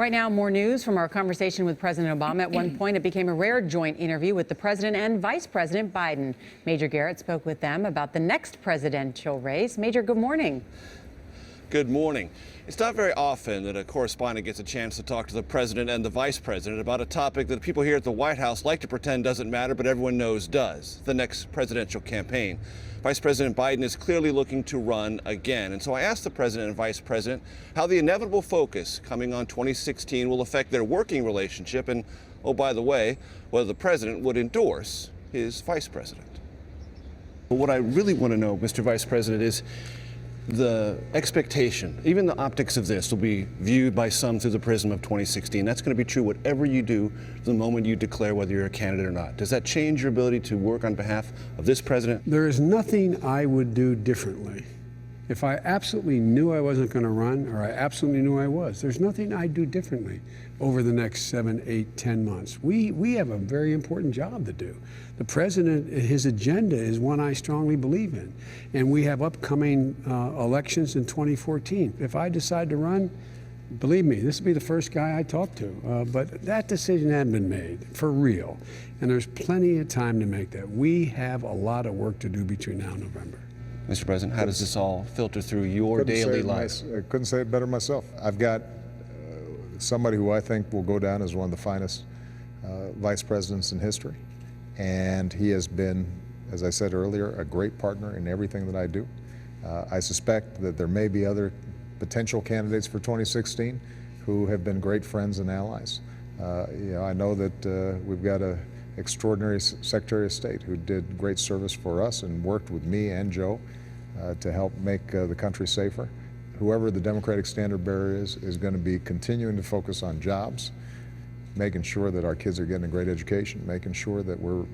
Right now, more news from our conversation with President Obama. At one point, it became a rare joint interview with the president and Vice President Biden. Major Garrett spoke with them about the next presidential race. Major, good morning. Good morning. It's not very often that a correspondent gets a chance to talk to the president and the vice president about a topic that people here at the White House like to pretend doesn't matter, but everyone knows does: the next presidential campaign. Vice President Biden is clearly looking to run again. And so I asked the president and vice president how the inevitable focus coming on 2016 will affect their working relationship and, oh, by the way, whether the president would endorse his vice president. But what I really want to know, Mr. Vice President, is the expectation, even the optics of this will be viewed by some through the prism of 2016. That's going to be true whatever you do the moment you declare whether you're a candidate or not. Does that change your ability to work on behalf of this president? There is nothing I would do differently. If I absolutely knew I wasn't going to run, or I absolutely knew I was, there's nothing I'd do differently over the next 7, 8, 10 months. We have a very important job to do. The president, his agenda is one I strongly believe in. And we have upcoming elections in 2014. If I decide to run, believe me, this will be the first guy I talk to. But that decision hadn't been made, for real. And there's plenty of time to make that. We have a lot of work to do between now and November. Mr. President, how does this all filter through your daily life? I couldn't say it better myself. I've got somebody who I think will go down as one of the finest vice presidents in history. And he has been, as I said earlier, a great partner in everything that I do. I suspect that there may be other potential candidates for 2016 who have been great friends and allies. I know that we've got an extraordinary Secretary of State who did great service for us and worked with me and Joe to help make the country safer. Whoever the Democratic standard bearer is going to be continuing to focus on jobs, making sure that our kids are getting a great education, making sure that we're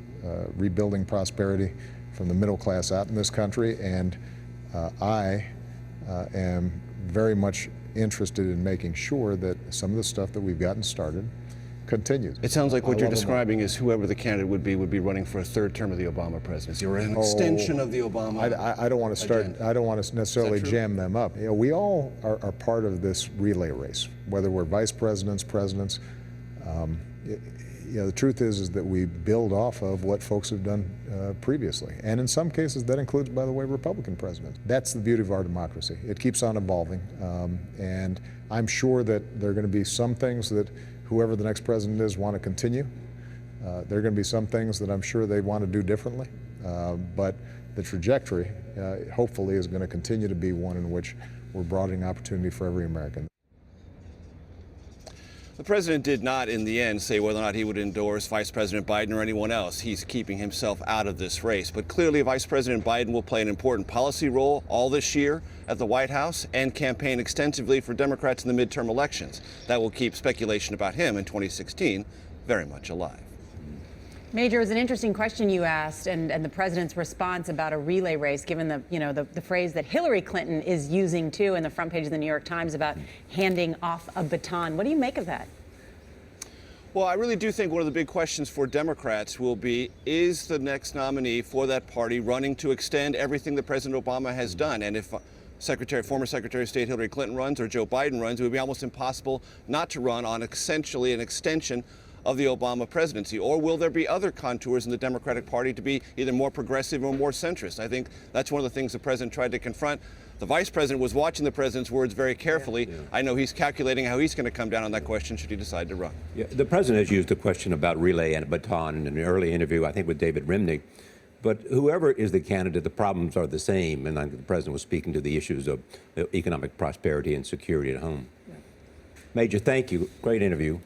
rebuilding prosperity from the middle class out in this country. And I am very much interested in making sure that some of the stuff that we've gotten started continues. It sounds like what you're describing is whoever the candidate would be running for a third term of the Obama presidency, or an extension of the Obama. I don't want to start. Agenda. I don't want to necessarily jam them up. We all are part of this relay race, whether we're vice presidents, presidents. The truth is that we build off of what folks have done previously, and in some cases that includes, by the way, Republican presidents. That's the beauty of our democracy. It keeps on evolving, and I'm sure that there are going to be some things that whoever the next president is want to continue. There are going to be some things that I'm sure they want to do differently, but the trajectory, hopefully, is going to continue to be one in which we're broadening opportunity for every American. The president did not, in the end, say whether or not he would endorse Vice President Biden or anyone else. He's keeping himself out of this race. But clearly, Vice President Biden will play an important policy role all this year at the White House and campaign extensively for Democrats in the midterm elections. That will keep speculation about him in 2016 very much alive. Major, it was an interesting question you asked, and the president's response about a relay race, given the phrase that Hillary Clinton is using too in the front page of the New York Times about handing off a baton. What do you make of that? Well, I really do think one of the big questions for Democrats will be, is the next nominee for that party running to extend everything that President Obama has done? And if former Secretary of State Hillary Clinton runs or Joe Biden runs, it would be almost impossible not to run on essentially an extension of the Obama presidency. Or will there be other contours in the Democratic Party to be either more progressive or more centrist? I think that's one of the things the president tried to confront. The vice president was watching the president's words very carefully. Yeah. I know he's calculating how he's going to come down on that question should he decide to run. Yeah, the president has used the question about relay and baton in an early interview, I think, with David Rimnick. But whoever is the candidate, the problems are the same. And the president was speaking to the issues of economic prosperity and security at home. Yeah. Major, thank you. Great interview.